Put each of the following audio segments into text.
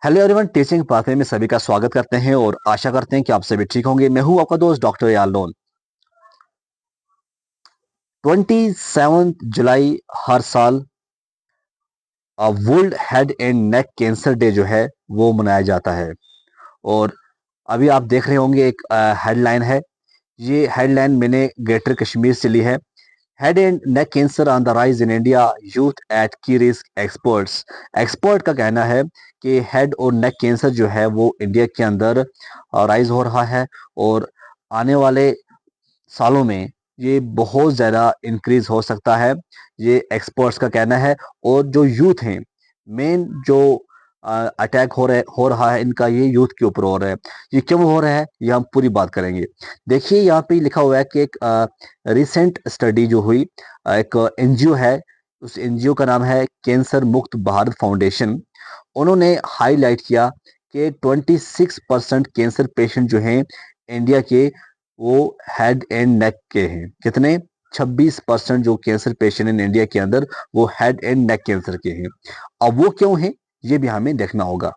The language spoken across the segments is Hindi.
हेलो एवरीवन, टीचिंग पाथवे में सभी का स्वागत करते हैं और आशा करते हैं कि आप सभी ठीक होंगे। मैं हूं आपका दोस्त डॉक्टर यालोन। 27 जुलाई हर साल world head and neck cancer day जो है वो मनाया जाता है। और अभी आप देख रहे होंगे एक हेडलाइन है। ये हेडलाइन मैंने ग्रेटर कश्मीर से ली है। Head and neck cancer on the rise in India, youth at key risk, experts. Expert का कहना है कि हेड और नेक कैंसर जो है वो इंडिया के अंदर राइज हो रहा है और आने वाले सालों में ये बहुत ज़्यादा इंक्रीज हो सकता है। ये एक्सपर्ट्स का कहना है। और जो यूथ हैं, मेन जो अटैक हो रहा है इनका, ये यूथ के ऊपर हो रहा है। ये क्यों हो रहा है ये हम पूरी बात करेंगे। देखिए यहाँ पे लिखा हुआ है कि एक रिसेंट स्टडी जो हुई, एक एनजीओ है, उस एनजीओ का नाम है कैंसर मुक्त भारत फाउंडेशन। उन्होंने हाईलाइट किया कि 26% कैंसर पेशेंट जो हैं इंडिया के, वो हेड एंड नेक के हैं। कितने? 26% जो कैंसर पेशेंट इन इंडिया के अंदर वो हेड एंड नेक कैंसर के हैं। अब वो क्यों हैं ये भी हमें देखना होगा।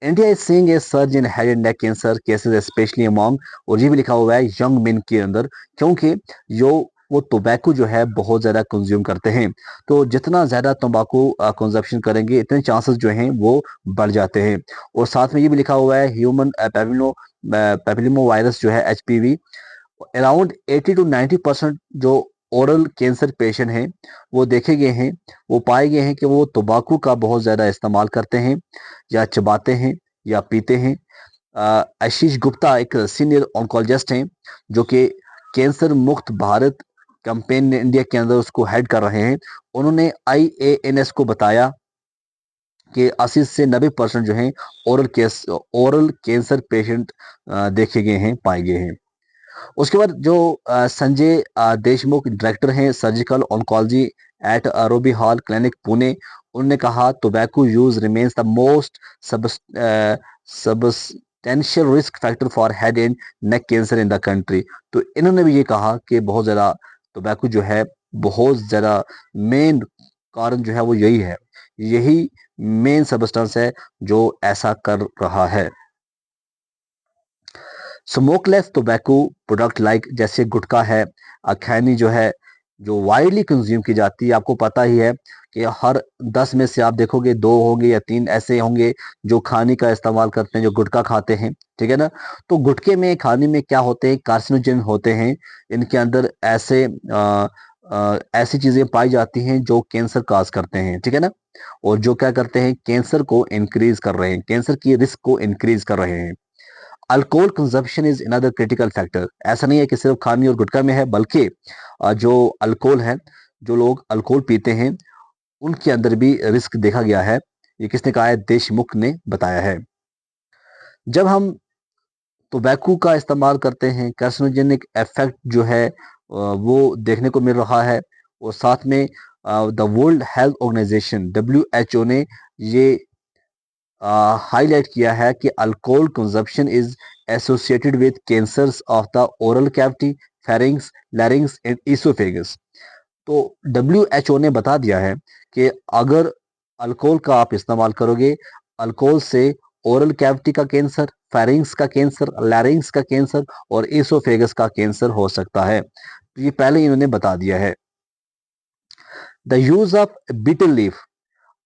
India is seeing a surge in head and neck cancer cases specially among, और ये भी लिखा हुआ है यंग मेन के अंदर, क्योंकि जो वो टोबैको जो है बहुत ज्यादा कंज्यूम करते हैं। तो जितना ज्यादा तंबाकू कंजप्शन करेंगे इतने चांसेस जो हैं वो बढ़ जाते हैं। और साथ में ये भी लिखा हुआ है ह्यूमन पेपिलोमा वायरस जो है एचपीवी, अराउंड 80 to 90% जो ओरल कैंसर पेशेंट हैं वो देखे गए हैं, वो पाए गए हैं कि वो तंबाकू का बहुत ज़्यादा इस्तेमाल करते हैं या चबाते हैं या पीते हैं। आशीष गुप्ता एक सीनियर ऑन्कोलॉजिस्ट हैं जो कि कैंसर मुक्त भारत कैंपेन इंडिया के अंदर उसको हेड कर रहे हैं। उन्होंने IANS को बताया कि 80 से 90% जो हैं ओरल कैंसर पेशेंट देखे गए हैं, पाए गए हैं। उसके बाद जो संजय देशमुख डायरेक्टर हैं surgical oncology at Ruby Hall clinic Pune, उन्होंने कहा tobacco use remains the most substantial risk factor for head and neck cancer in the country. तो इन्होंने भी ये कहा कि बहुत ज़्यादा टोबैको जो है, बहुत ज़्यादा मेन कारण जो है वो यही है, यही मेन सबस्टेंस है जो ऐसा कर रहा है। स्मोकलेस टोबैको प्रोडक्ट लाइक जैसे गुटखा है, खैनी जो है, जो वाइडली कंज्यूम की जाती है। आपको पता ही है कि हर 10 में से आप देखोगे 2 होंगे या 3 ऐसे होंगे जो खाने का इस्तेमाल करते हैं, जो गुटखा खाते हैं। ठीक है ना? तो गुटखे में, खाने में क्या होते हैं? कार्सिनोजन होते हैं। इनके अंदर ऐसी चीजें पाई जाती हैं जो कैंसर काज करते हैं। ठीक है ना? और जो क्या करते हैं, कैंसर को इंक्रीज कर रहे हैं, कैंसर की रिस्क को इंक्रीज कर रहे हैं। Alcohol consumption is another critical factor. ऐसा नहीं है कि सिर्फ खाने और गुटखा में है, बल्कि जो अल्कोहल है, जो लोग अल्कोहल पीते हैं उनके अंदर भी रिस्क देखा गया है। ये किसने कहा है? देशमुख ने बताया है। जब हम टोबैको का इस्तेमाल करते हैं, कार्सिनोजेनिक इफेक्ट जो है वो देखने को मिल रहा है। और साथ में the World Health Organization WHO ने ये हाईलाइट किया है कि alcohol consumption is associated with cancers of the oral cavity, pharynx, larynx and oesophagus. तो WHO ने बता दिया है कि अगर अल्कोहल का आप इस्तेमाल करोगे, अल्कोहल से ओरल कैविटी का कैंसर, फेरिंग्स का कैंसर, लैरिंग्स का कैंसर और इसोफेगस का कैंसर हो सकता है। तो ये पहले इन्होंने बता दिया है। The use of betel leaf.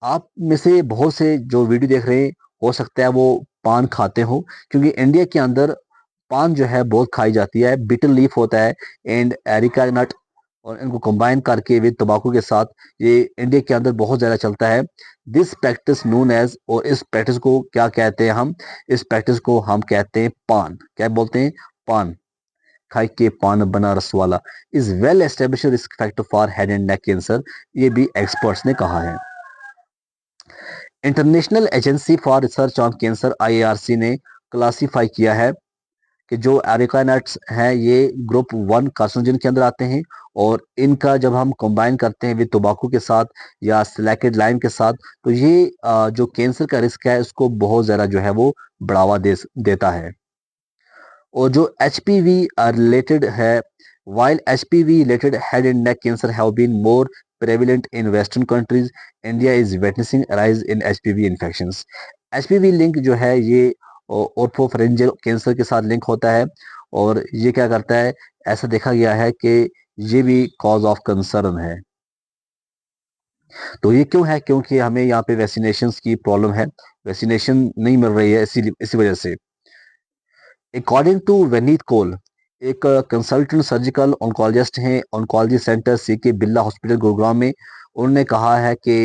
आप में से बहुत से जो वीडियो देख रहे हैं, हो सकता है वो पान खाते हो, क्योंकि इंडिया के अंदर पान जो है बहुत खाई जाती है। बिटर लीफ होता है एंड एरिका नट, और इनको कंबाइन करके विद तंबाकू के साथ ये इंडिया के अंदर बहुत ज़्यादा चलता है। दिस प्रैक्टिस नोन एज, और इस प्रैक्टिस को क्या कहते हैं हम? इस प्रैक्टिस को हम कहते हैं पान। क्या बोलते हैं? पान। खाई के पान बनारस वाला is well establish risk factor for head and neck cancer, ये भी एक्सपर्ट्स ने कहा है। International agency for research on cancer IARC ने क्लासीफाई किया है कि जो एरिका नट्स हैं ये ग्रुप 1 कार्सिनोजन के अंदर आते हैं। और इनका जब हम कंबाइन करते हैं विद टोबैको के साथ या सिलेक्टेड लाइम के साथ, तो ये जो कैंसर का रिस्क है उसको बहुत ज़्यादा जो है वो बढ़ावा देता है। और जो HPV रिलेटेड है, while HPV related head and neck cancer have been more prevalent in Western countries, India is witnessing a rise in HPV infections. HPV link जो है ये ओरोफैरिंजियल कैंसर के साथ लिंक होता है, और ये क्या करता है, ऐसा देखा गया है कि ये भी कॉज ऑफ कंसर्न है। तो ये क्यों है? क्योंकि हमें यहाँ पे वैक्सीनेशन की प्रॉब्लम है, वैक्सीनेशन नहीं मिल रही है, इसी वजह से। अकॉर्डिंग टू वनीत कोल, एक कंसल्टेंट सर्जिकल ऑन्कोलॉजिस्ट हैं oncology centre CK Birla hospital Gurugram में, उन्होंने कहा है कि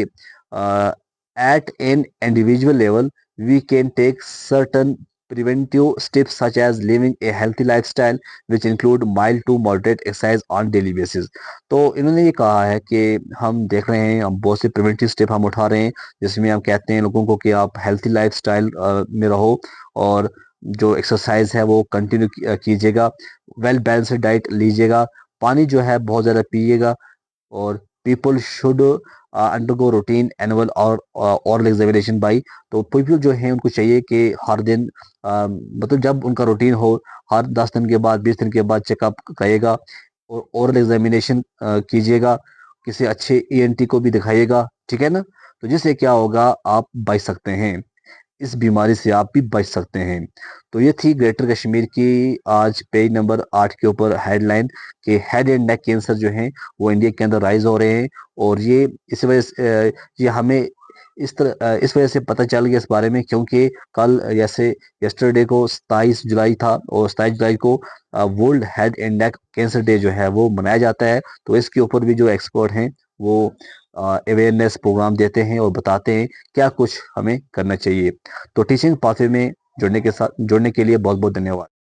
at an individual level we can take certain preventive steps such as living a healthy lifestyle which include mild to moderate exercise on daily basis। तो इन्होंने ये कहा है कि हम देख रहे हैं, हम बहुत से प्रिवेंटिव स्टेप हम उठा रहे हैं, जिसमें हम कहते हैं लोगों को कि आप हेल्थी लाइफस्टाइल में रहो, और जो एक्सरसाइज है वो कंटिन्यू कीजिएगा, वेल बैलेंस्ड डाइट लीजिएगा, पानी जो है बहुत ज़्यादा पिएगा, और people should undergo routine annual और ओरल एग्जामिनेशन बाई। तो पीपल जो है उनको चाहिए कि हर दिन मतलब जब उनका रूटीन हो, हर 10 दिन के बाद 20 दिन के बाद चेकअप करिएगा, और ओरल एग्जामिनेशन कीजिएगा, किसी अच्छे ईएनटी को भी दिखाइएगा, ठीक है ना। तो जिससे क्या होगा, आप बच सकते हैं, इस बीमारी से आप भी बच सकते हैं। तो ये थी ग्रेटर कश्मीर की आज पेज नंबर 8 के ऊपर हेडलाइन कि हेड एंड नेक कैंसर जो है वो इंडिया के अंदर राइज हो रहे हैं, और ये इस वजह से ये हमें इस वजह से पता चल गया इस बारे में, क्योंकि कल जैसे यस्टरडे को 27 जुलाई था, और 27 जुलाई को world head and neck cancer day जो है वो मनाया जाता है। तो इसके ऊपर भी जो एक्सपर्ट हैं वो अवेयरनेस प्रोग्राम देते हैं और बताते हैं क्या कुछ हमें करना चाहिए। तो टीचिंग पाथवे में जुड़ने के लिए बहुत बहुत धन्यवाद।